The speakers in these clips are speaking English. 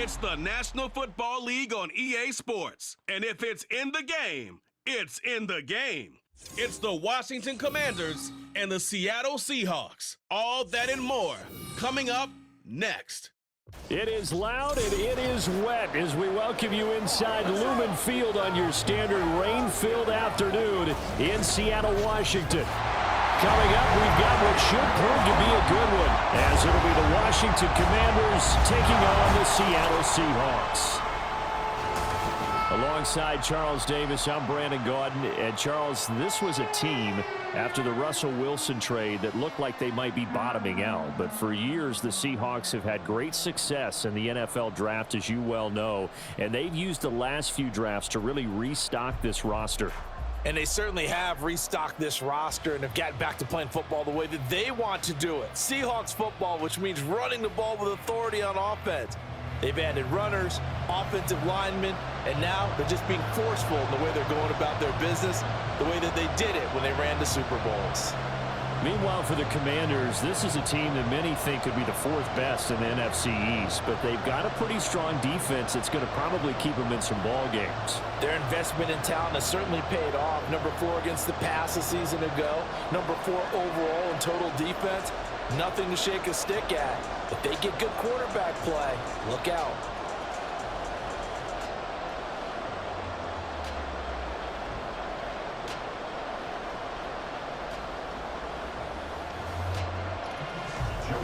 It's the National Football League on EA Sports. And if it's in the game, it's in the game. It's the Washington Commanders and the Seattle Seahawks. All that and more coming up next. It is loud and it is wet as we welcome you inside Lumen Field on your standard rain-filled afternoon in Seattle, Washington. Coming up, we've got what should prove to be a good one, as it'll be the Washington Commanders taking on the Seattle Seahawks. Alongside Charles Davis, I'm Brandon Gaudin. And Charles, this was a team after the Russell Wilson trade that looked like they might be bottoming out. But for years, the Seahawks have had great success in the NFL draft, as you well know. And they've used the last few drafts to really restock this roster. And they certainly have restocked this roster and have gotten back to playing football the way that they want to do it. Seahawks football, which means running the ball with authority on offense. They've added runners, offensive linemen, and now they're just being forceful in the way they're going about their business, the way that they did it when they ran the Super Bowls. Meanwhile, for the Commanders, this is a team that many think could be the fourth best in the NFC East, but they've got a pretty strong defense that's going to probably keep them in some ball games. Their investment in talent has certainly paid off. Number 4 against the pass a season ago. Number 4 overall in total defense. Nothing to shake a stick at. If they get good quarterback play, look out.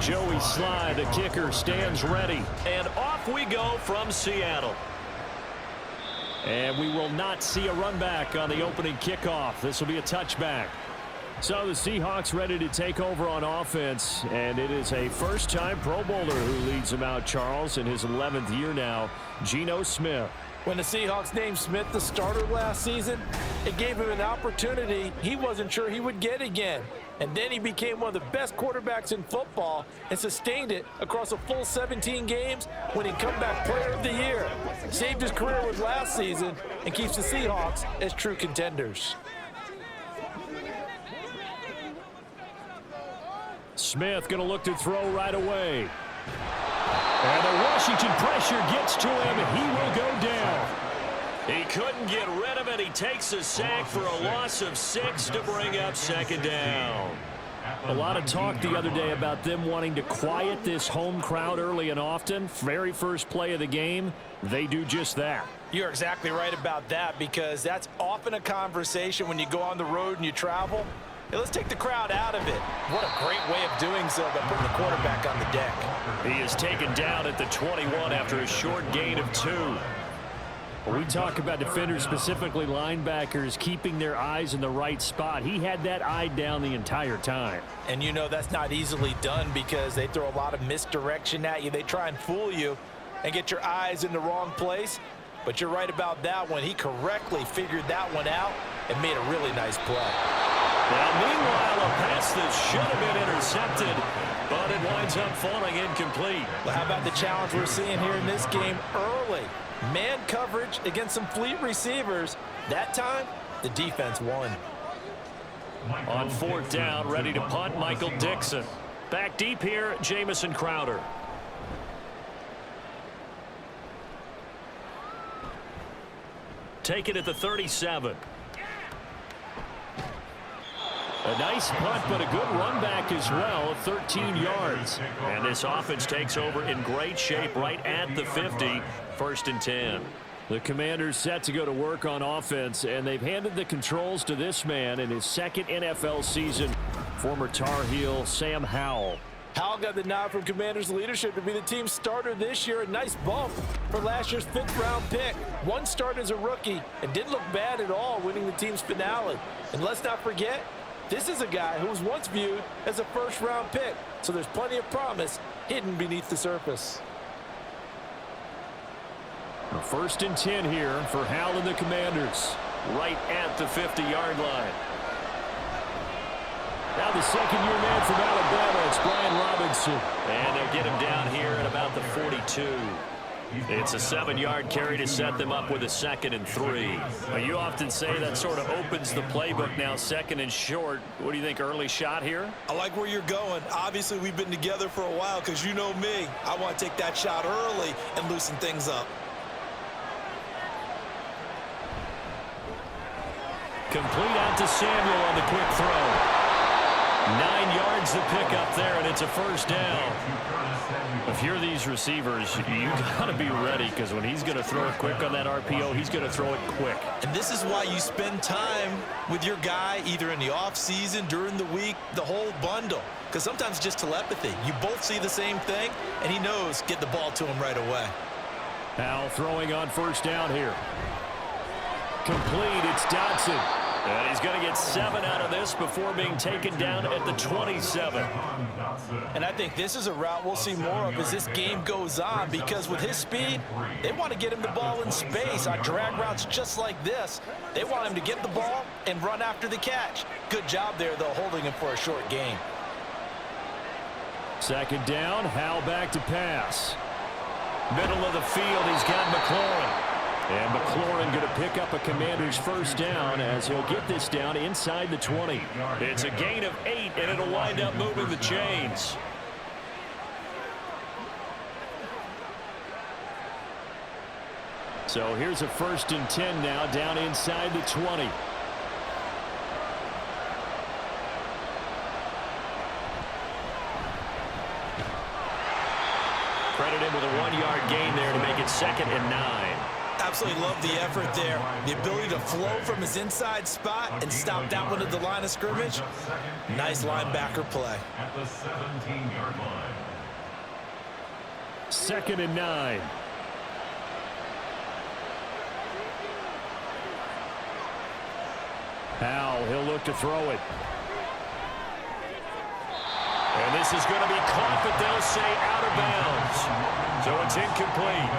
Joey Sly, the kicker, stands ready. And off we go from Seattle. And we will not see a run back on the opening kickoff. This will be a touchback. So the Seahawks ready to take over on offense. And it is a first-time Pro Bowler who leads them out, Charles, in his 11th year now, Geno Smith. When the Seahawks named Smith the starter last season, it gave him an opportunity he wasn't sure he would get again. And then he became one of the best quarterbacks in football and sustained it across a full 17 games, winning comeback player of the year. Saved his career with last season and keeps the Seahawks as true contenders. Smith going to look to throw right away. And the Washington pressure gets to him. He will go down. He couldn't get rid of it. He takes a sack for a loss of 6 to bring up second down. A lot of talk the other day about them wanting to quiet this home crowd early and often. Very first play of the game, they do just that. You're exactly right about that, because that's often a conversation when you go on the road and you travel. Hey, let's take the crowd out of it. What a great way of doing so by putting the quarterback on the deck. He is taken down at the 21 after a short gain of 2. When we talk about defenders, specifically linebackers, keeping their eyes in the right spot, he had that eye down the entire time. And you know that's not easily done, because they throw a lot of misdirection at you. They try and fool you and get your eyes in the wrong place. But you're right about that one. He correctly figured that one out and made a really nice play. Now, meanwhile, a pass that should have been intercepted, but it winds up falling incomplete. Well, how about the challenge we're seeing here in this game early? Man coverage against some fleet receivers. That time, the defense won. On 4th down, ready to punt, Michael Dixon. Back deep here, Jamison Crowder. Take it at the 37. A nice punt, but a good run back as well, 13 yards. And this offense takes over in great shape right at the 50, 1st and 10. The Commanders set to go to work on offense, and they've handed the controls to this man in his 2nd NFL season, former Tar Heel Sam Howell. Howell got the nod from Commanders leadership to be the team's starter this year. A nice bump for last year's 5th-round pick. One start as a rookie and didn't look bad at all, winning the team's finale. And let's not forget, this is a guy who was once viewed as a 1st-round pick, so there's plenty of promise hidden beneath the surface. 1st and 10 here for Howell and the Commanders, right at the 50-yard line. Now the second-year man from Alabama, it's Brian Robinson. And they'll get him down here at about the 42. It's a 7-yard carry to set them up with a 2nd and 3. Well, you often say that sort of opens the playbook now, 2nd and short. What do you think, early shot here? I like where you're going. Obviously, we've been together for a while because you know me. I want to take that shot early and loosen things up. Complete out to Samuel on the quick throw. 9 yards to pick up there, and it's a 1st down. If you're these receivers, you got to be ready because when he's going to throw it quick on that RPO, he's going to throw it quick. And this is why you spend time with your guy either in the offseason, during the week, the whole bundle. Because sometimes just telepathy. You both see the same thing, and he knows get the ball to him right away. Now throwing on 1st down here. Complete, it's Dodson. And he's going to get 7 out of this before being taken down at the 27. And I think this is a route we'll see more of as this game goes on because with his speed, they want to get him the ball in space on drag routes just like this. They want him to get the ball and run after the catch. Good job there, though, holding him for a short gain. 2nd down, Howell back to pass. Middle of the field, he's got McLaurin. And McLaurin going to pick up a Commander's 1st down as he'll get this down inside the 20. It's a gain of 8, and it'll wind up moving the chains. So here's a 1st and 10 now down inside the 20. Credit him with a 1-yard gain there to make it 2nd and 9. Absolutely love the effort there. The ability to flow from his inside spot and stop that one at the line of scrimmage. Nice linebacker play. At the 17-yard line. 2nd and 9. Howell, he'll look to throw it. And this is going to be caught, but they'll say out of bounds. So it's incomplete.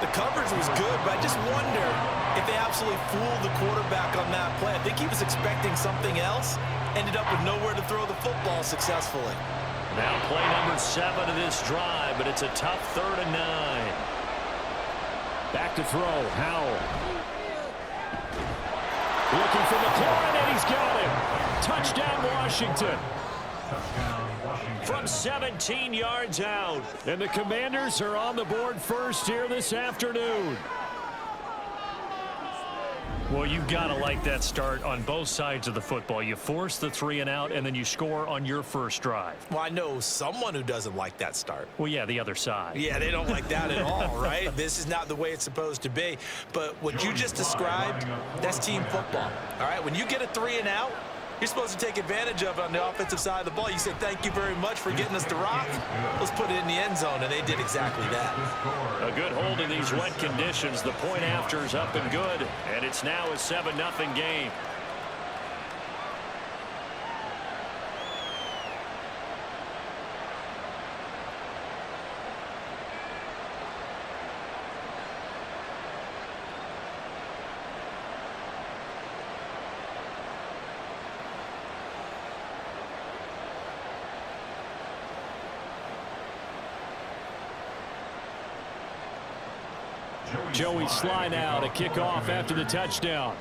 The coverage was good, but I just wonder if they absolutely fooled the quarterback on that play. I think he was expecting something else. Ended up with nowhere to throw the football successfully. Now play number 7 of this drive, but it's a tough 3rd and 9. Back to throw, Howell. Looking for McLaurin, and he's got him. Touchdown, Washington. From 17 yards out. And the Commanders are on the board first here this afternoon. Well, you've got to like that start on both sides of the football. You force the 3 and out, and then you score on your first drive. Well, I know someone who doesn't like that start. Well, yeah, the other side. Yeah, they don't like that at all, right? This is not the way it's supposed to be. But what you just described, that's team football. All right, when you get a 3 and out, you're supposed to take advantage of it on the offensive side of the ball. You said, thank you very much for getting us the rock. Let's put it in the end zone, and they did exactly that. A good hold in these wet conditions. The point after is up and good, and it's now a 7-0 game. Joey Sly now to kick off after the touchdown.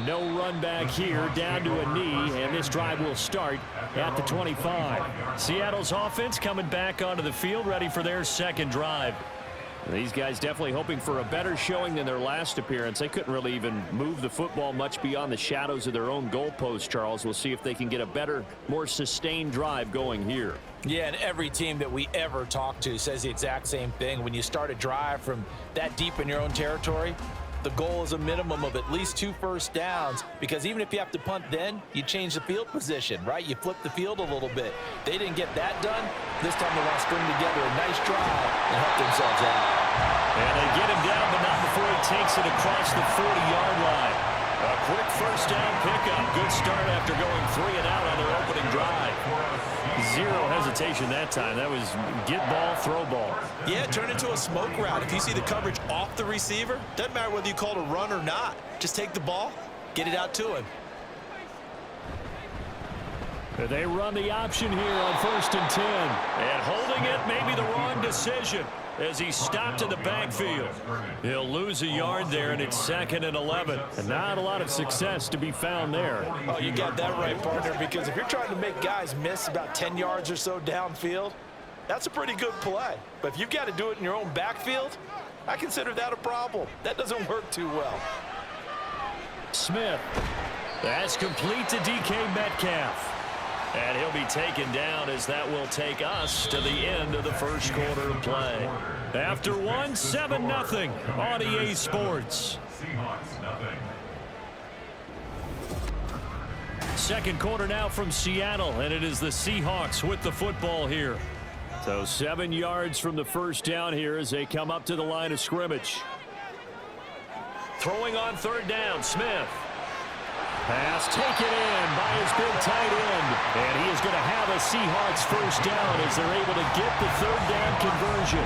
No run back here, down to a knee, and this drive will start at the 25. Seattle's offense coming back onto the field, ready for their 2nd drive. These guys definitely hoping for a better showing than their last appearance. They couldn't really even move the football much beyond the shadows of their own goalpost, Charles. We'll see if they can get a better, more sustained drive going here. Yeah, and every team that we ever talk to says the exact same thing. When you start a drive from that deep in your own territory, the goal is a minimum of at least 2 first downs, because even if you have to punt then, you change the field position, right? You flip the field a little bit. They didn't get that done. This time they want to string together a nice drive and help themselves out. And they get him down, but not before he takes it across the 40-yard line. A quick first down pickup. Good start after going 3 and out on their opening drive. Zero hesitation that time. That was get ball, throw ball. Yeah, turn into a smoke route. If you see the coverage off the receiver, doesn't matter whether you call it a run or not. Just take the ball, get it out to him. They run the option here on 1st and 10. And holding it may be the wrong decision as he stopped in the backfield. He'll lose a yard there, and it's 2nd and 11. And not a lot of success to be found there. Oh, you got that right, partner, because if you're trying to make guys miss about 10 yards or so downfield, that's a pretty good play. But if you've got to do it in your own backfield, I consider that a problem. That doesn't work too well. Smith. That's complete to DK Metcalf. And he'll be taken down as that will take us to the end of the first quarter of play. After one, 7-0 on EA Sports. Seahawks nothing. Second quarter now from Seattle, and it is the Seahawks with the football here. So 7 yards from the first down here as they come up to the line of scrimmage. Throwing on 3rd down, Smith. Pass taken in by his big tight end. And he is going to have a Seahawks first down as they're able to get the 3rd down conversion.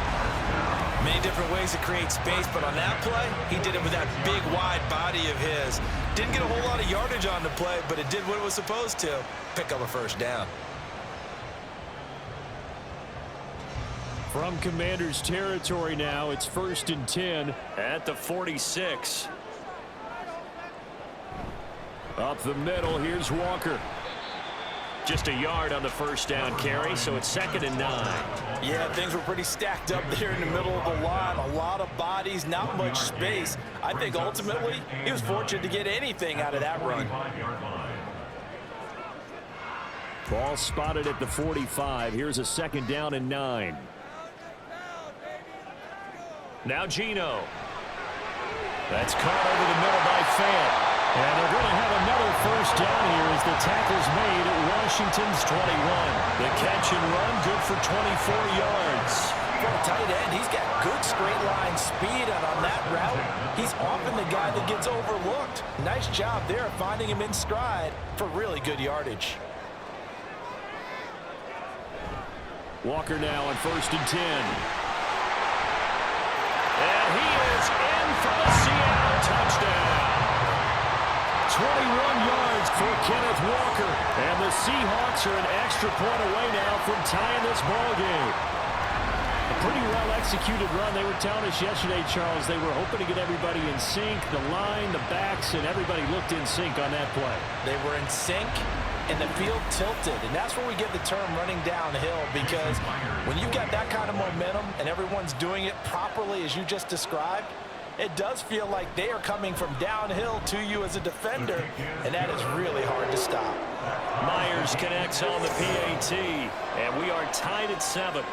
Many different ways to create space, but on that play, he did it with that big, wide body of his. Didn't get a whole lot of yardage on the play, but it did what it was supposed to. Pick up a first down. From Commanders territory now, it's 1st and 10 at the 46. Up the middle, here's Walker. Just a yard on the first down carry, so it's 2nd and 9. Yeah, things were pretty stacked up there in the middle of the line. A lot of bodies, not much space. I think ultimately he was fortunate to get anything out of that run. Ball spotted at the 45. Here's a 2nd down and 9. Now Geno. That's caught over the middle by Fant. And they're going to have another first down here as the tackle's made at Washington's 21. The catch and run good for 24 yards. For a tight end, he's got good straight line speed, and on that route, he's often the guy that gets overlooked. Nice job there finding him in stride for really good yardage. Walker now on 1st and 10. And he is in for the Seattle touchdown. 21 yards for Kenneth Walker. And the Seahawks are an extra point away now from tying this ball game. A pretty well-executed run. They were telling us yesterday, Charles, they were hoping to get everybody in sync. The line, the backs, and everybody looked in sync on that play. They were in sync, and the field tilted. And that's where we get the term running downhill, because when you've got that kind of momentum and everyone's doing it properly as you just described, it does feel like they are coming from downhill to you as a defender, and that is really hard to stop. Myers connects on the PAT, and we are tied at 7.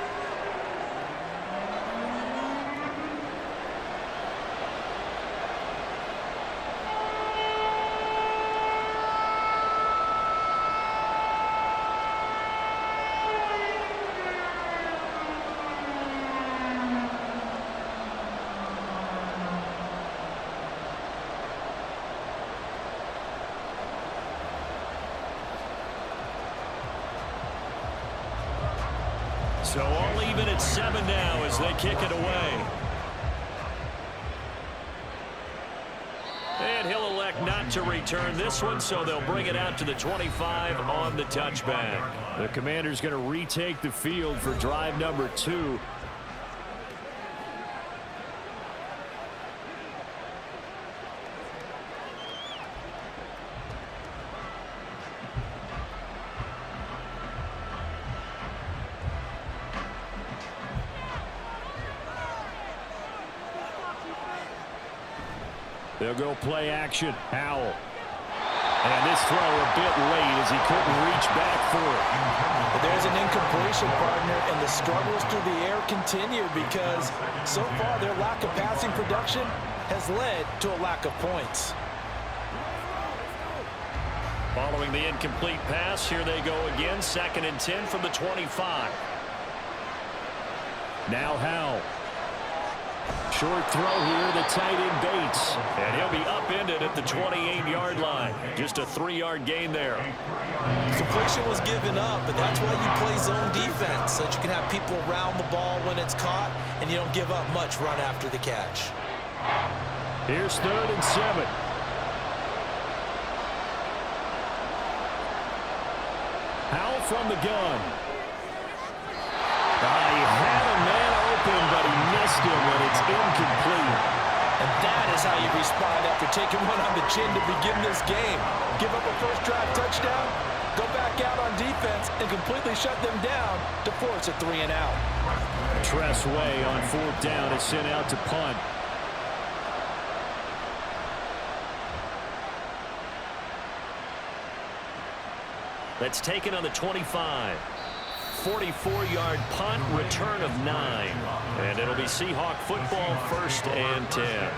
So all even at 7 now as they kick it away. And he'll elect not to return this one, so they'll bring it out to the 25 on the touchback. The Commander's going to retake the field for drive number 2. They'll go play action. Howell. And this throw a bit late as he couldn't reach back for it. But there's an incompletion, partner, and the struggles through the air continue because so far their lack of passing production has led to a lack of points. Following the incomplete pass, here they go again. 2nd and 10 from the 25. Now Howell. Short throw here, the tight end Bates. And he'll be upended at the 28-yard line. Just a 3-yard gain there. Completion was given up, but that's why you play zone defense, so that you can have people around the ball when it's caught, and you don't give up much run after the catch. Here's 3rd and 7. Howell from the gun. He had a man open, but he missed him, and it's incomplete. And that is how you respond after taking one on the chin to begin this game. Give up a first drive touchdown, go back out on defense, and completely shut them down to force a 3-and-out. Tress Way on 4th down is sent out to punt. That's taken on the 25. 44-yard punt, return of 9. And it'll be Seahawk football, 1st and 10.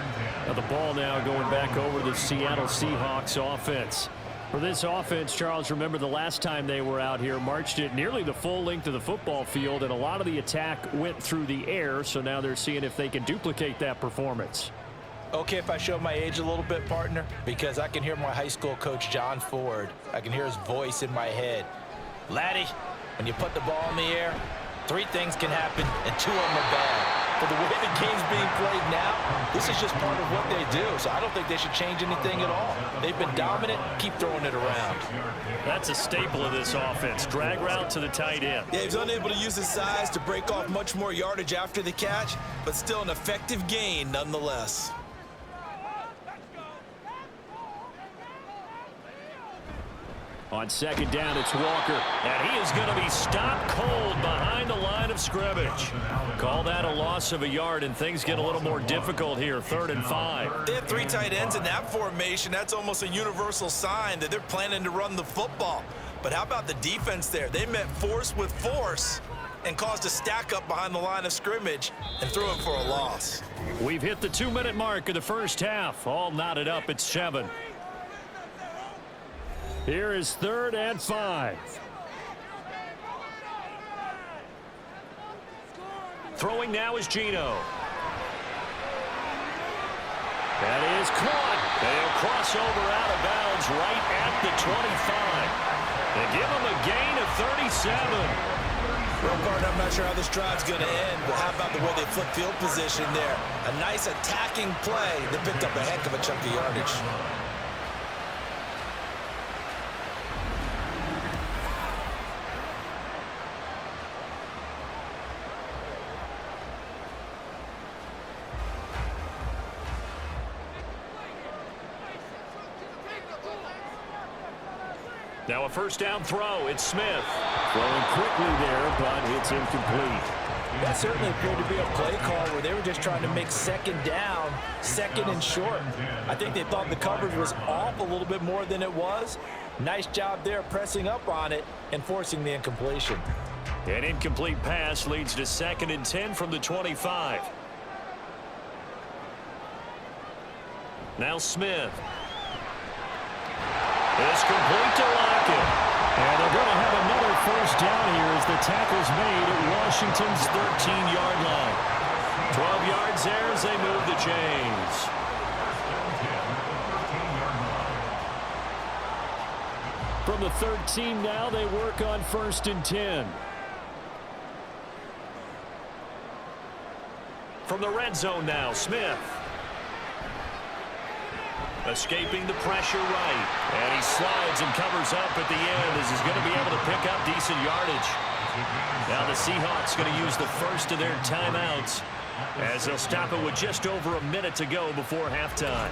Now the ball now going back over to the Seattle Seahawks offense. For this offense, Charles, remember the last time they were out here, marched it nearly the full length of the football field, and a lot of the attack went through the air, so now they're seeing if they can duplicate that performance. Okay, if I show my age a little bit, partner, because I can hear my high school coach, John Ford. I can hear his voice in my head. Laddie, when you put the ball in the air, 3 things can happen, and 2 of them are bad. But the way the game's being played now, this is just part of what they do, so I don't think they should change anything at all. They've been dominant. Keep throwing it around. That's a staple of this offense. Drag route to the tight end. Yeah, he's unable to use his size to break off much more yardage after the catch, but still an effective gain nonetheless. On 2nd down, it's Walker. And he is going to be stopped cold behind the line of scrimmage. Call that a loss of a yard, and things get a little more difficult here. 3rd and 5. They have 3 tight ends in that formation. That's almost a universal sign that they're planning to run the football. But how about the defense there? They met force with force and caused a stack up behind the line of scrimmage and threw it for a loss. We've hit the 2-minute mark of the first half. All knotted up at 7. Here is 3rd and 5. Throwing now is Geno. That is caught. They'll cross over out of bounds right at the 25. They give him a gain of 37. Real partner, I'm not sure how this drive's going to end, but how about the way they flip field position there? A nice attacking play that picked up a heck of a chunk of yardage. Now a 1st down throw. It's Smith. Throwing quickly there, but it's incomplete. That certainly appeared to be a play call where they were just trying to make 2nd down, 2nd and short. I think they thought the coverage was off a little bit more than it was. Nice job there pressing up on it and forcing the incompletion. An incomplete pass leads to 2nd and 10 from the 25. Now Smith. It's complete to Lockett. And they're going to have another 1st down here as the tackle's made at Washington's 13-yard line. 12 yards there as they move the chains. From the 13 now, they work on 1st and 10. From the red zone now, Smith. Escaping the pressure right. And he slides and covers up at the end as he's going to be able to pick up decent yardage. Now the Seahawks going to use the first of their timeouts as they'll stop it with just over a minute to go before halftime.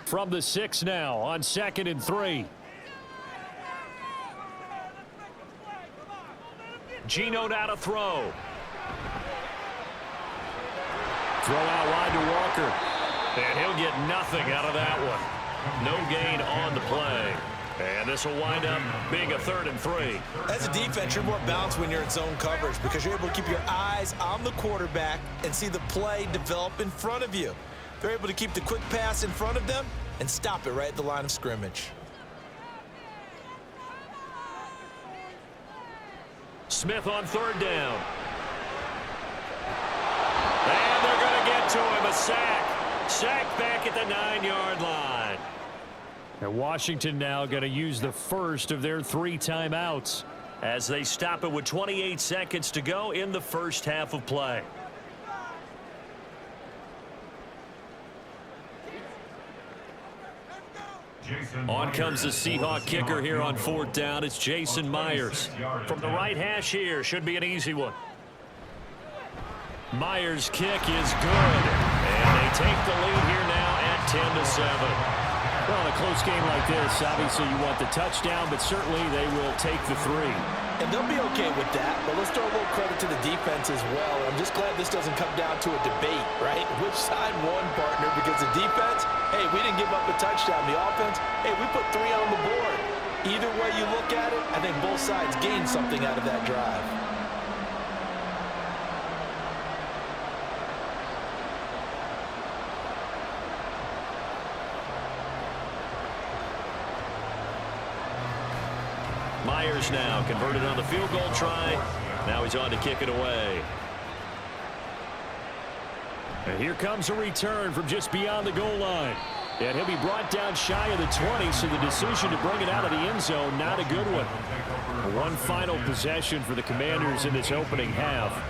From the 6 now on 2nd and 3. Geno now to throw. Throw out wide to Walker. And he'll get nothing out of that one. No gain on the play. And this will wind up being a 3rd and 3. As a defense, you're more balanced when you're in zone coverage because you're able to keep your eyes on the quarterback and see the play develop in front of you. They're able to keep the quick pass in front of them and stop it right at the line of scrimmage. Smith on 3rd down. And they're going to get to him. A sack. Sack back at the 9-yard line. And Washington now going to use the first of their 3 timeouts. as they stop it with 28 seconds to go in the first half of play. On comes the Seahawk kicker here on 4th down. It's Jason Myers. From the right hash here, should be an easy one. Myers' kick is good. And they take the lead here now at 10-7. Well, in a close game like this, obviously you want the touchdown, but certainly they will take the 3. And they'll be okay with that, but let's throw a little credit to the defense as well. I'm just glad this doesn't come down to a debate, right? Which side won, partner? Because the defense, hey, we didn't give up a touchdown. The offense, hey, we put 3 on the board. Either way you look at it, I think both sides gained something out of that drive. Myers now converted on the field goal try. Now he's on to kick it away. And here comes a return from just beyond the goal line. And he'll be brought down shy of the 20, so the decision to bring it out of the end zone, not a good one. One final possession for the Commanders in this opening half.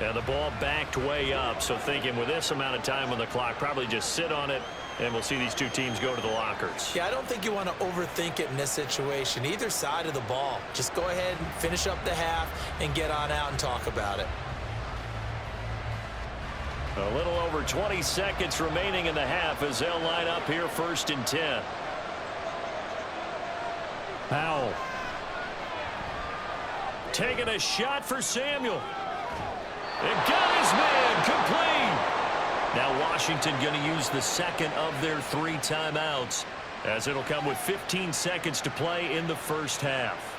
And the ball backed way up, so thinking with this amount of time on the clock, probably just sit on it, and we'll see these two teams go to the lockers. Yeah, I don't think you want to overthink it in this situation. Either side of the ball. Just go ahead and finish up the half and get on out and talk about it. A little over 20 seconds remaining in the half as they'll line up here 1st and 10. Powell. Taking a shot for Samuel. And got his man complete. Now Washington going to use the second of their 3 timeouts as it'll come with 15 seconds to play in the first half.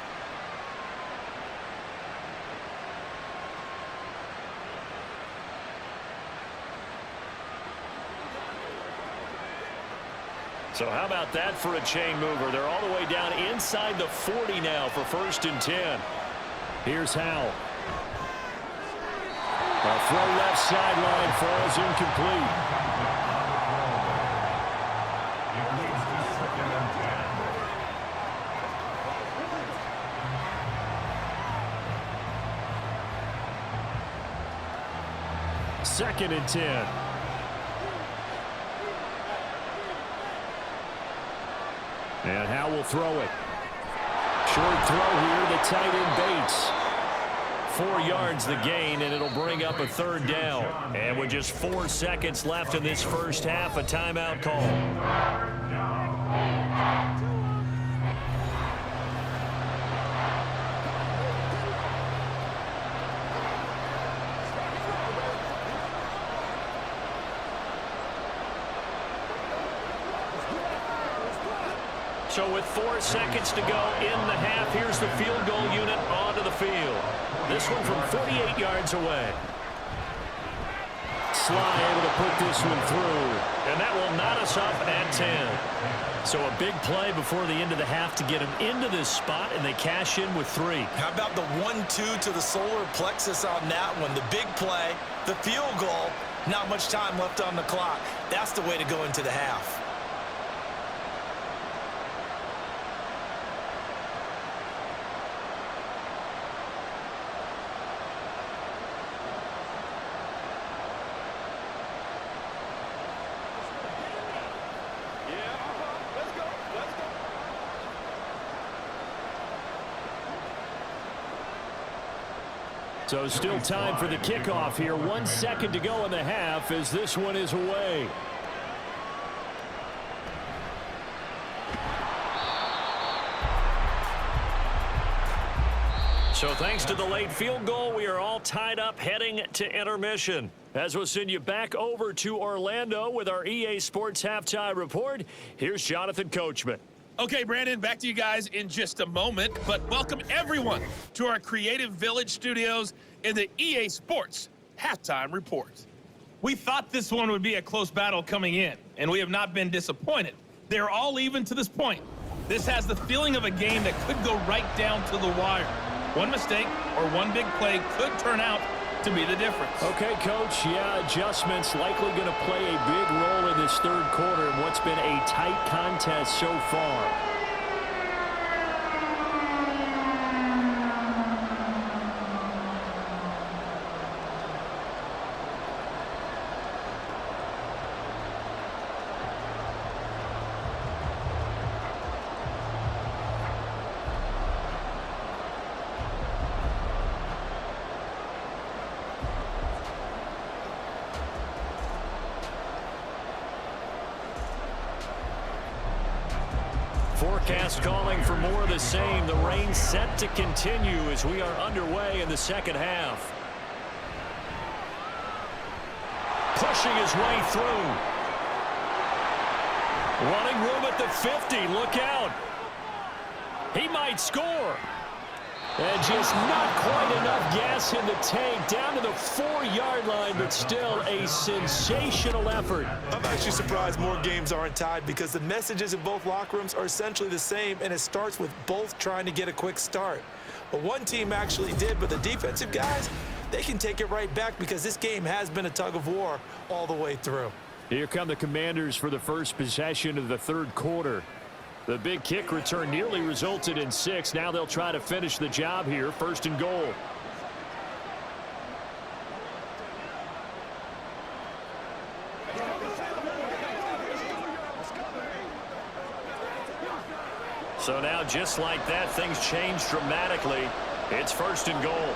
So how about that for a chain mover? They're all the way down inside the 40 now for 1st and 10. Here's Howell. A throw left sideline falls incomplete. Second and 10. And Howell will throw it. Short throw here, the tight end Bates. 4 yards the gain, and it'll bring up a 3rd down. And with just 4 seconds left in this first half, a timeout call. So with 4 seconds to go in the half, here's the field goal unit onto the field. This one from 48 yards away. Sly able to put this one through. And that will knot us up at 10. So a big play before the end of the half to get them into this spot, and they cash in with 3. How about the 1-2 to the solar plexus on that one? The big play, the field goal, not much time left on the clock. That's the way to go into the half. So still time for the kickoff here. 1 second to go in the half as this one is away. So thanks to the late field goal, we are all tied up heading to intermission. As we'll send you back over to Orlando with our EA Sports Halftime Report, here's Jonathan Coachman. Okay, Brandon, back to you guys in just a moment, but welcome everyone to our Creative Village studios in the EA Sports Halftime Report. We thought this one would be a close battle coming in, and we have not been disappointed. They're all even to this point. This has the feeling of a game that could go right down to the wire. One mistake or one big play could turn out to be the difference. Okay, Coach, yeah, adjustments likely going to play a big role in this 3rd quarter in what's been a tight contest so far. forecast calling for more of the same. The rain set to continue as we are underway in the second half. Pushing his way through. Running room at the 50. Look out. He might score. And just not quite enough gas in the tank, down to the 4-yard line, but still a sensational effort. I'm actually surprised more games aren't tied because the messages in both locker rooms are essentially the same, and it starts with both trying to get a quick start. But one team actually did, but the defensive guys, they can take it right back because this game has been a tug of war all the way through. Here come the Commanders for the first possession of the third quarter. The big kick return nearly resulted in 6. Now they'll try to finish the job here. First and goal. So now just like that, things change dramatically. It's first and goal.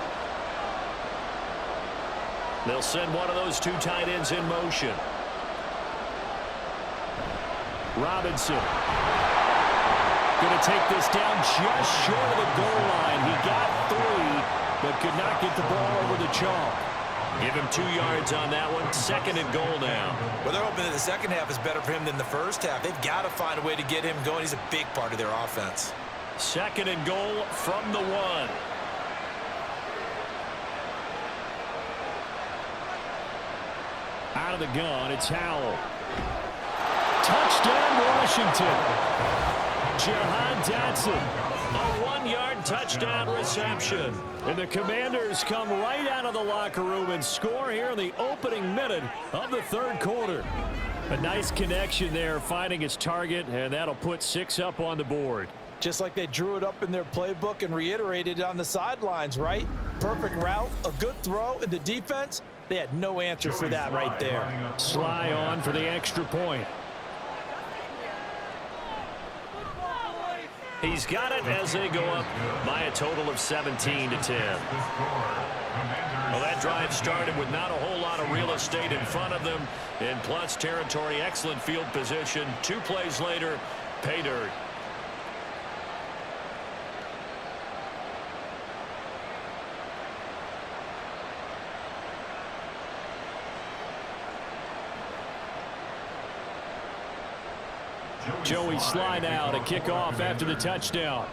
They'll send one of those 2 tight ends in motion. Robinson. Going to take this down just short of the goal line. He got 3, but could not get the ball over the chalk. Give him 2 yards on that one. Second and goal now. Well, they're hoping that the second half is better for him than the first half. They've got to find a way to get him going. He's a big part of their offense. Second and goal from the 1. Out of the gun, it's Howell. Touchdown, Washington. Jahan Dotson, a 1-yard touchdown reception. And the Commanders come right out of the locker room and score here in the opening minute of the third quarter. A nice connection there, finding his target, and that'll put 6 up on the board. Just like they drew it up in their playbook and reiterated it on the sidelines, right? Perfect route, a good throw, and the defense, they had no answer for that right there. Sly on for the extra point. He's got it as they go up by a total of 17-10. Well, that drive started with not a whole lot of real estate in front of them. In plus territory, excellent field position. 2 plays later, pay dirt. Joey Sly now to kick off after the touchdown.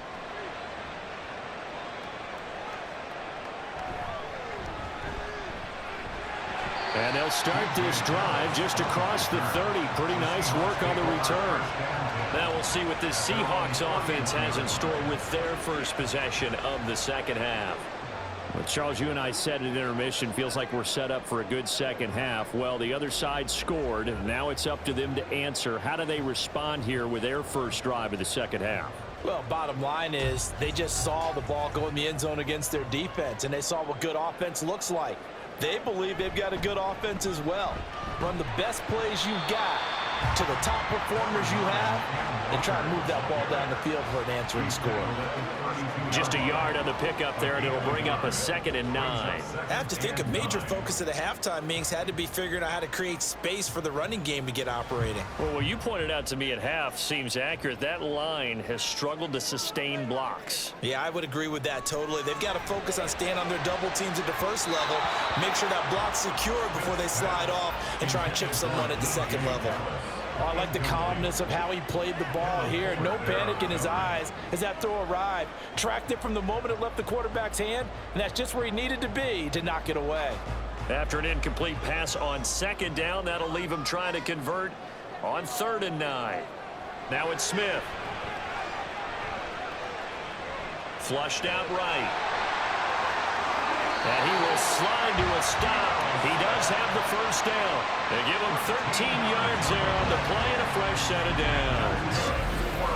And they'll start this drive just across the 30. Pretty nice work on the return. Now we'll see what this Seahawks offense has in store with their first possession of the second half. Well, Charles, you and I said at intermission, feels like we're set up for a good second half. Well, the other side scored. Now it's up to them to answer. How do they respond here with their first drive of the second half? Well, bottom line is they just saw the ball go in the end zone against their defense, and they saw what good offense looks like. They believe they've got a good offense as well. Run the best plays you got to the top performers you have and try and move that ball down the field for an answering score. Just a yard on the pickup there, and it'll bring up a 2nd and 9. I have to think a major focus of the halftime meetings had to be figuring out how to create space for the running game to get operating. Well, what you pointed out to me at half seems accurate. That line has struggled to sustain blocks. Yeah, I would agree with that totally. They've got to focus on staying on their double teams at the first level, make sure that block's secure before they slide off and try and chip someone at the second level. Oh, I like the calmness of how he played the ball here. No panic in his eyes as that throw arrived. Tracked it from the moment it left the quarterback's hand, and that's just where he needed to be to knock it away. After an incomplete pass on 2nd down, that'll leave him trying to convert on 3rd and 9. Now it's Smith. Flushed out right. And he will slide to a stop. He does have the first down. They give him 13 yards there on the play and a fresh set of downs.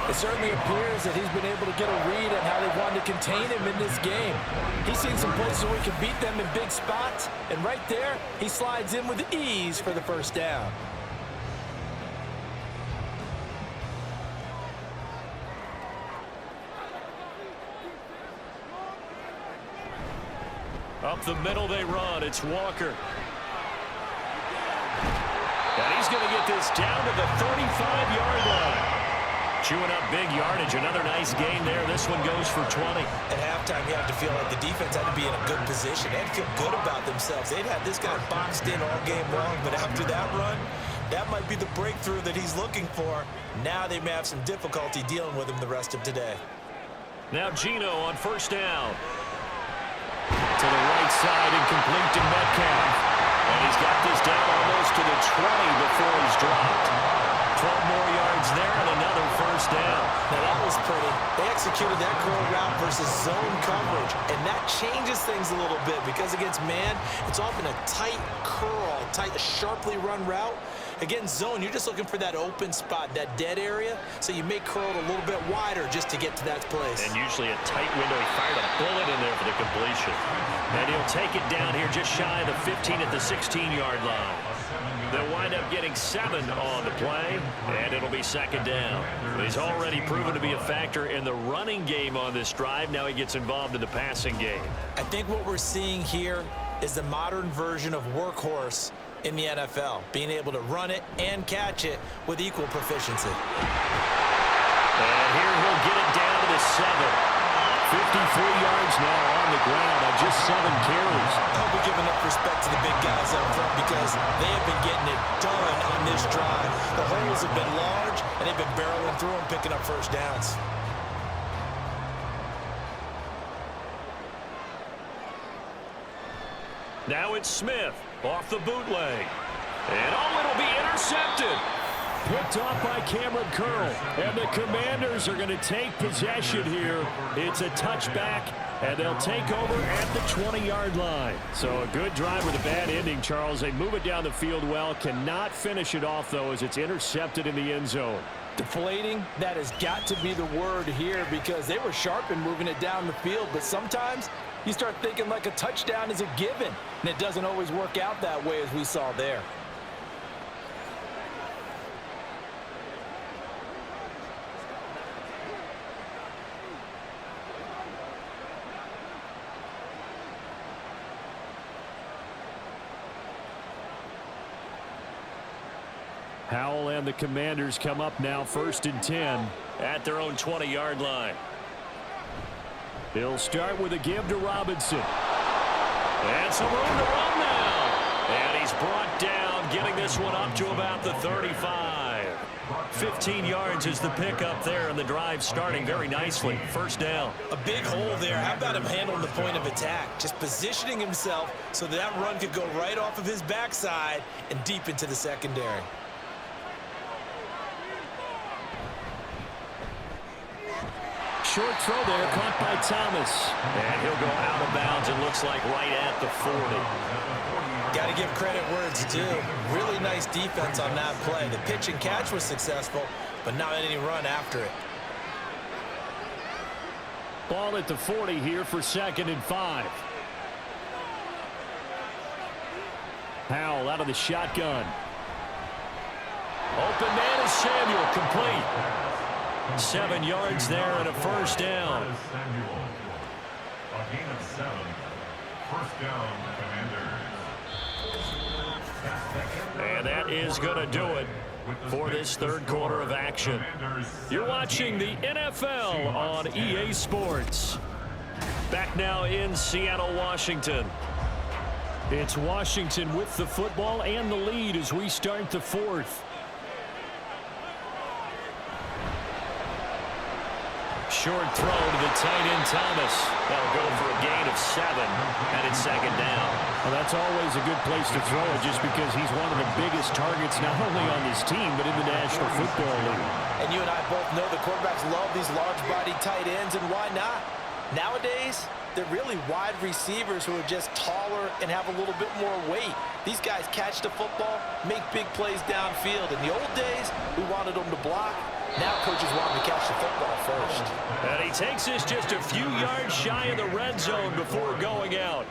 It certainly appears that he's been able to get a read on how they wanted to contain him in this game. He's seen some places where he can beat them in big spots, and right there, he slides in with ease for the first down. Up the middle they run. It's Walker. And he's going to get this down to the 35-yard line. Chewing up big yardage. Another nice gain there. This one goes for 20. At halftime, you have to feel like the defense had to be in a good position. They had to feel good about themselves. They'd had this guy boxed in all game long, but after that run, that might be the breakthrough that he's looking for. Now they may have some difficulty dealing with him the rest of today. Now Geno on first down. To the right side and complete to Metcalf. And he's got this down almost to the 20 before he's dropped. 12 more yards there and another first down. Now that was pretty. They executed that curl route versus zone coverage, and that changes things a little bit because against man, it's often a tight curl, a sharply run route. Against zone, you're just looking for that open spot, that dead area, so you may curl it a little bit wider just to get to that place. And usually a tight window. He fired a bullet in there for the completion. And he'll take it down here just shy of the 15 at the 16-yard line. They'll wind up getting 7 on the play, and it'll be second down. He's already proven to be a factor in the running game on this drive. Now he gets involved in the passing game. I think what we're seeing here is the modern version of workhorse in the NFL, being able to run it and catch it with equal proficiency. And here he'll get it down to the 7. 53 yards now on the ground on just 7 carries. I'll be giving up respect to the big guys up front because they have been getting it done on this drive. The holes have been large, and they've been barreling through them, picking up first downs. Now it's Smith off the bootleg. And it'll be intercepted. Picked off by Cameron Curl. And the Commanders are going to take possession here. It's a touchback, and they'll take over at the 20-yard line. So a good drive with a bad ending, Charles. They move it down the field well. Cannot finish it off, though, as it's intercepted in the end zone. Deflating, that has got to be the word here because they were sharp in moving it down the field, but sometimes you start thinking like a touchdown is a given, and it doesn't always work out that way as we saw there. Howell and the Commanders come up now 1st and 10 at their own 20-yard line. He'll start with a give to Robinson. And some room to run now. And he's brought down, getting this one up to about the 35. 15 yards is the pickup there, and the drive starting very nicely. First down. A big hole there. How about him handling the point of attack? Just positioning himself so that run could go right off of his backside and deep into the secondary. Short throw there, caught by Thomas. And he'll go out of bounds, it looks like, right at the 40. Got to give credit where it's due. Really nice defense on that play. The pitch and catch was successful, but not any run after it. Ball at the 40 here for 2nd and 5. Howell out of the shotgun. Open man is Samuel, complete. 7 yards there and a first down. A gain of 7. First down, Commanders. And that is going to do it for this third quarter of action. You're watching the NFL on EA Sports. Back now in Seattle, Washington. It's Washington with the football and the lead as we start the 4th. Short throw to the tight end, Thomas. That'll go for a gain of 7, and it's second down. Well, that's always a good place to throw it just because he's one of the biggest targets not only on this team but in the National Football League. And you and I both know the quarterbacks love these large-bodied tight ends, and why not? Nowadays, they're really wide receivers who are just taller and have a little bit more weight. These guys catch the football, make big plays downfield. In the old days, we wanted them to block. Now coaches want him to catch the football first. And he takes this just a few yards shy of the red zone before going out.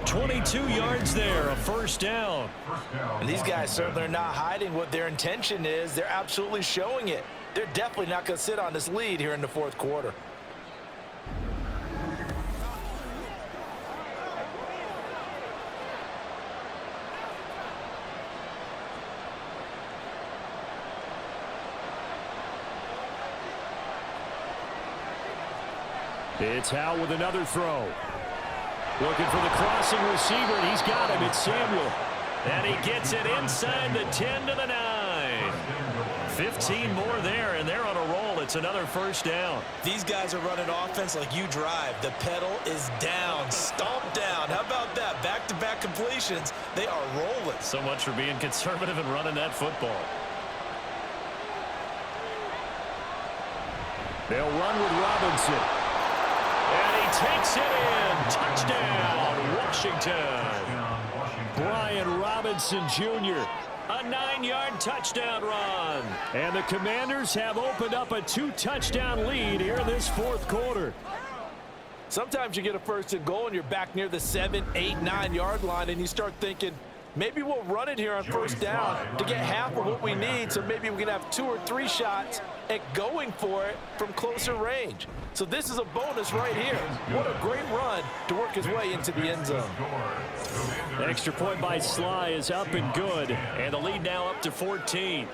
22 yards there, a first down. And these guys certainly are not hiding what their intention is. They're absolutely showing it. They're definitely not going to sit on this lead here in the 4th quarter. It's Howell with another throw. Looking for the crossing receiver, and he's got him. It's Samuel. And he gets it inside the 10 to the 9. 15 more there, and they're on a roll. It's another first down. These guys are running offense like you drive. The pedal is down, stomp down. How about that? Back-to-back completions. They are rolling. So much for being conservative and running that football. They'll run with Robinson. And he takes it in. Touchdown, Washington. Brian Robinson Jr. A 9-yard touchdown run. And the Commanders have opened up a 2-touchdown lead here in this fourth quarter. Sometimes you get a first and goal and you're back near the 7, 8, 9-yard line and you start thinking, maybe we'll run it here on first down to get half of what we need, so maybe we can have 2 or 3 shots at going for it from closer range. So this is a bonus right here. What a great run to work his way into the end zone. Extra point by Sly is up and good. And the lead now up to 14.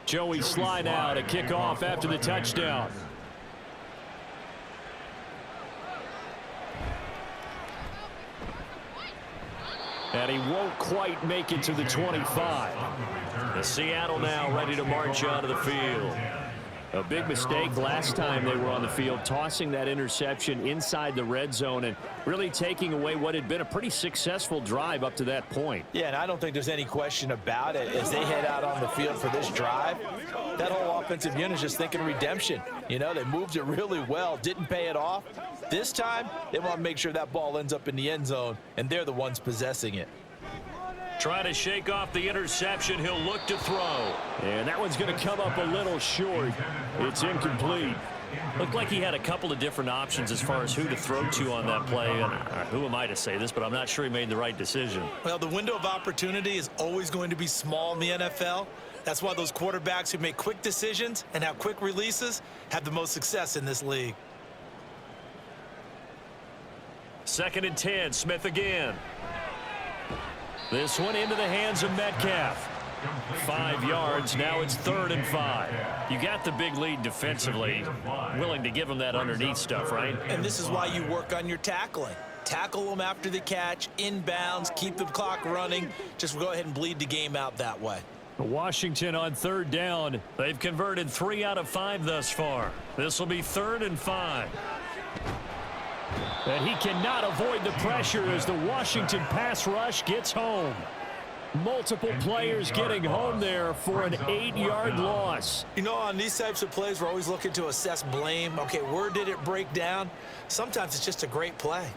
Joey Sly now to kick off after the touchdown. And he won't quite make it to the 25. The Seattle now ready to march out of the field. A big mistake last time they were on the field, tossing that interception inside the red zone and really taking away what had been a pretty successful drive up to that point. Yeah, and I don't think there's any question about it. As they head out on the field for this drive, that whole offensive unit is just thinking redemption. You know, they moved it really well, didn't pay it off. This time, they want to make sure that ball ends up in the end zone, and they're the ones possessing it. Trying to shake off the interception. He'll look to throw. And that one's going to come up a little short. It's incomplete. Looked like he had a couple of different options as far as who to throw to on that play. And who am I to say this, but I'm not sure he made the right decision. Well, the window of opportunity is always going to be small in the NFL. That's why those quarterbacks who make quick decisions and have quick releases have the most success in this league. 2nd and 10. Smith again. This one into the hands of Metcalf. 5 yards. Now it's 3rd and 5. You got the big lead defensively. Willing to give them that underneath stuff, right? And this is why you work on your tackling. Tackle them after the catch, inbounds, keep the clock running. Just go ahead and bleed the game out that way. Washington on 3rd down. They've converted 3 out of 5 thus far. This will be 3rd and 5. And he cannot avoid the pressure as the Washington pass rush gets home. Multiple players getting home there for an 8-yard loss. You know, on these types of plays, we're always looking to assess blame. Okay, where did it break down? Sometimes it's just a great play.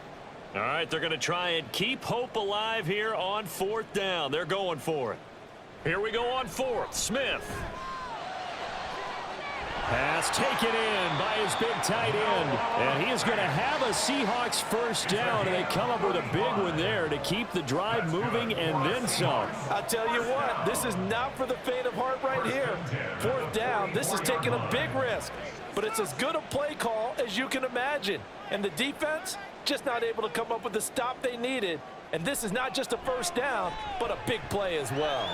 All right, they're going to try and keep hope alive here on 4th down. They're going for it. Here we go on 4th. Smith. Pass taken in by his big tight end. And he is going to have a Seahawks first down, and they come up with a big one there to keep the drive moving and then some. I'll tell you what, this is not for the faint of heart right here. 4th down, this is taking a big risk. But it's as good a play call as you can imagine. And the defense just not able to come up with the stop they needed. And this is not just a first down, but a big play as well.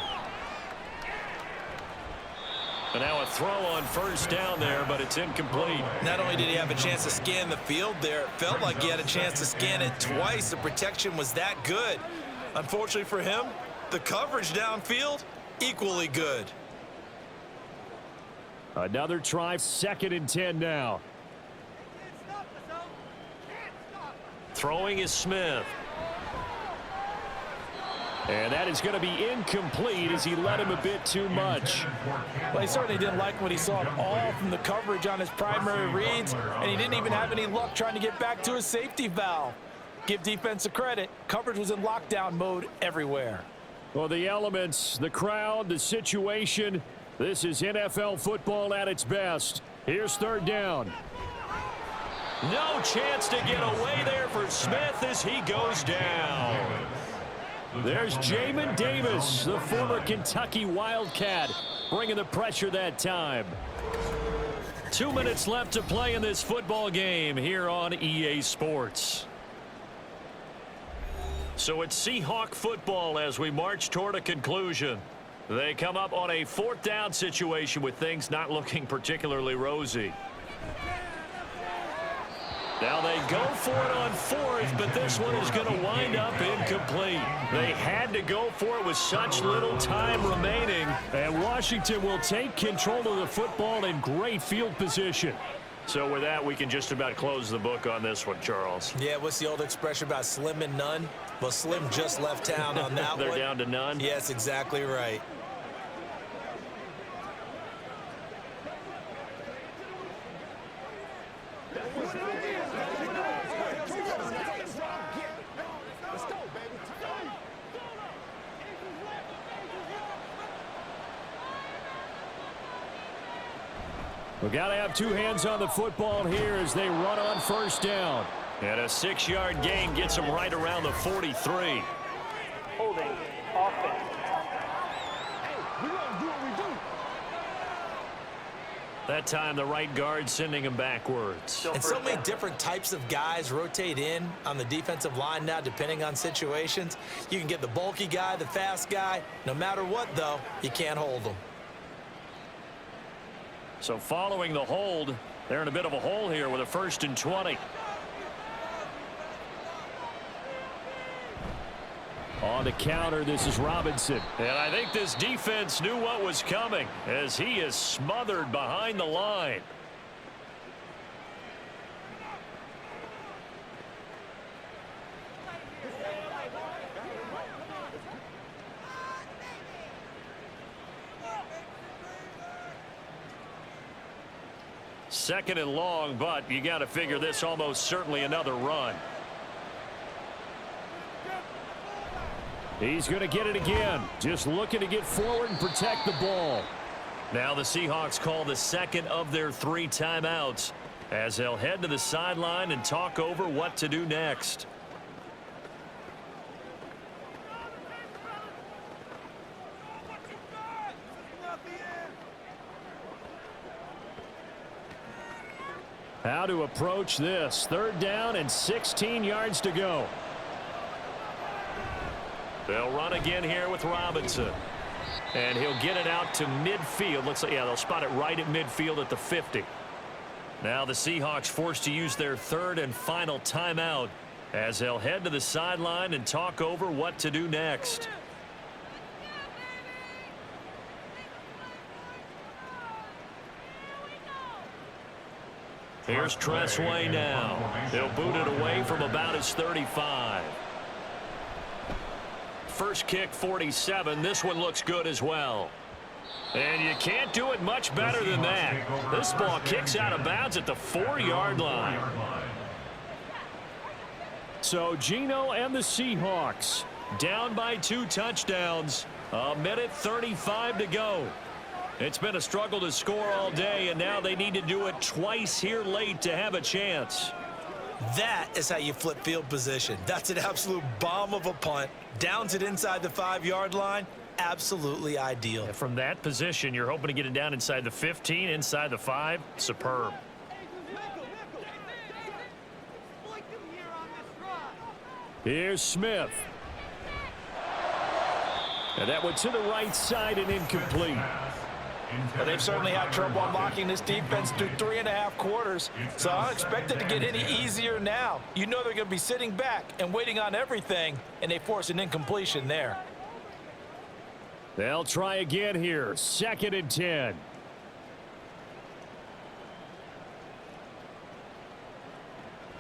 And now a throw on 1st down there, but it's incomplete. Not only did he have a chance to scan the field there, it felt like he had a chance to scan it twice. The protection was that good. Unfortunately for him, the coverage downfield, equally good. Another try, 2nd and 10 now. Throwing is Smith. And that is going to be incomplete as he led him a bit too much. Well, he certainly didn't like what he saw at all from the coverage on his primary reads, and he didn't even have any luck trying to get back to his safety valve. Give defense a credit. Coverage was in lockdown mode everywhere. Well, the elements, the crowd, the situation, this is NFL football at its best. Here's 3rd down. No chance to get away there for Smith as he goes down. There's Jamin Davis, the former Kentucky Wildcat, bringing the pressure that time. 2 minutes left to play in this football game here on EA Sports. So it's Seahawk football as we march toward a conclusion. They come up on a 4th down situation with things not looking particularly rosy. Now they go for it on 4th, but this one is going to wind up incomplete. They had to go for it with such little time remaining. And Washington will take control of the football in great field position. So with that, we can just about close the book on this one, Charles. Yeah, what's the old expression about slim and none? Well, Slim just left town on that They're one. down to none? Yes, exactly right. We've got to have 2 hands on the football here as they run on 1st down. And a 6-yard gain gets them right around the 43. Holding offense. That time, the right guard sending him backwards. And so many different types of guys rotate in on the defensive line now, depending on situations. You can get the bulky guy, the fast guy. No matter what, though, you can't hold them. So following the hold, they're in a bit of a hole here with a 1st and 20. On the counter, this is Robinson. And I think this defense knew what was coming as he is smothered behind the line. Second and long, but you got to figure this almost certainly another run. He's going to get it again. Just looking to get forward and protect the ball. Now the Seahawks call the 2nd of their 3 timeouts as they'll head to the sideline and talk over what to do next. How to approach this. 3rd down and 16 yards to go. They'll run again here with Robinson. And he'll get it out to midfield. Looks like, yeah, they'll spot it right at midfield at the 50. Now the Seahawks forced to use their 3rd and final timeout as they'll head to the sideline and talk over what to do next. Here's Tressway now. He'll boot it away from about his 35. First kick, 47. This one looks good as well. And you can't do it much better than that. This ball kicks out of bounds at the 4-yard line. So Geno and the Seahawks down by 2 touchdowns. 1:35 to go. It's been a struggle to score all day, and now they need to do it twice here late to have a chance. That is how you flip field position. That's an absolute bomb of a punt. Downs it inside the 5-yard line. Absolutely ideal. And from that position, you're hoping to get it down inside the 15, inside the 5. Superb. Here's Smith. And that one to the right side and incomplete. Well, they've certainly had trouble unlocking this defense through 3.5 quarters, so I don't expect it to get any easier now. You know they're going to be sitting back and waiting on everything, and they force an incompletion there. They'll try again here. 2nd and 10.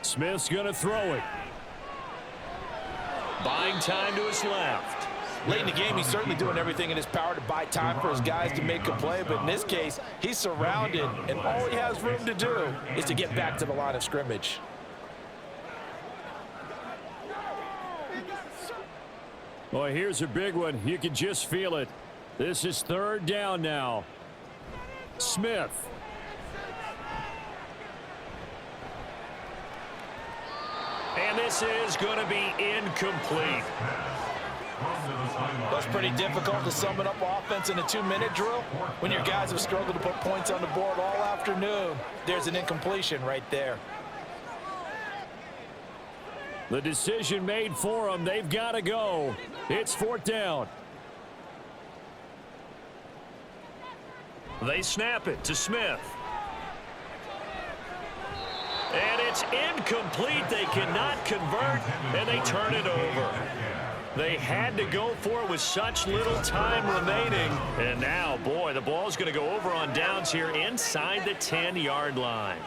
Smith's going to throw it. Buying time to his left. Late in the game, he's certainly doing everything in his power to buy time for his guys to make a play, but in this case, he's surrounded, and all he has room to do is to get back to the line of scrimmage. Boy, here's a big one. You can just feel it. This is 3rd down now. Smith. And this is going to be incomplete. That's pretty difficult to sum it up offense in a 2-minute drill. When your guys have struggled to put points on the board all afternoon, there's an incompletion right there. The decision made for them. They've got to go. It's 4th down. They snap it to Smith. And it's incomplete. They cannot convert, and they turn it over. They had to go for it with such little time remaining. And now, boy, the ball's going to go over on downs here inside the 10-yard line.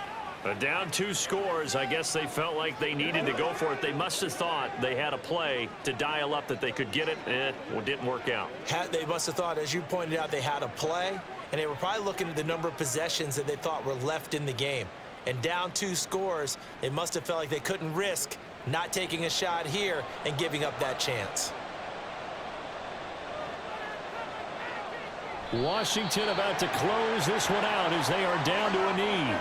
But down 2 scores, I guess they felt like they needed to go for it. They must have thought they had a play to dial up that they could get it, and it didn't work out. They must have thought, as you pointed out, they had a play, and they were probably looking at the number of possessions that they thought were left in the game. And down 2 scores, they must have felt like they couldn't risk not taking a shot here and giving up that chance. Washington about to close this one out as they are down to a knee.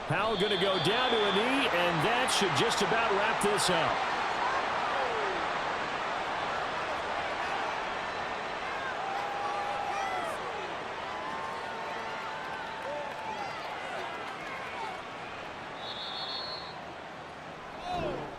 Powell going to go down to a knee, and that should just about wrap this up.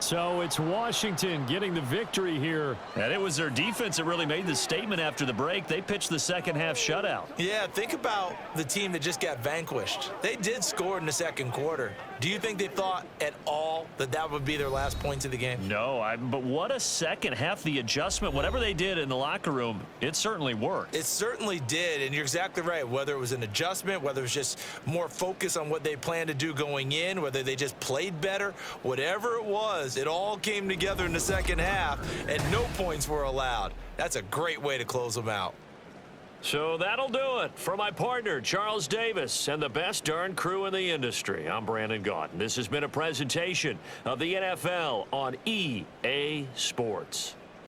So it's Washington getting the victory here. And it was their defense that really made the statement after the break. They pitched the second-half shutout. Yeah, think about the team that just got vanquished. They did score in the second quarter. Do you think they thought at all that that would be their last points of the game? No, but what a second half. The adjustment, whatever they did in the locker room, it certainly worked. It certainly did, and you're exactly right. Whether it was an adjustment, whether it was just more focus on what they planned to do going in, whether they just played better, whatever it was, it all came together in the second half, and no points were allowed. That's a great way to close them out. So that'll do it for my partner, Charles Davis, and the best darn crew in the industry. I'm Brandon Gaudin. This has been a presentation of the NFL on EA Sports.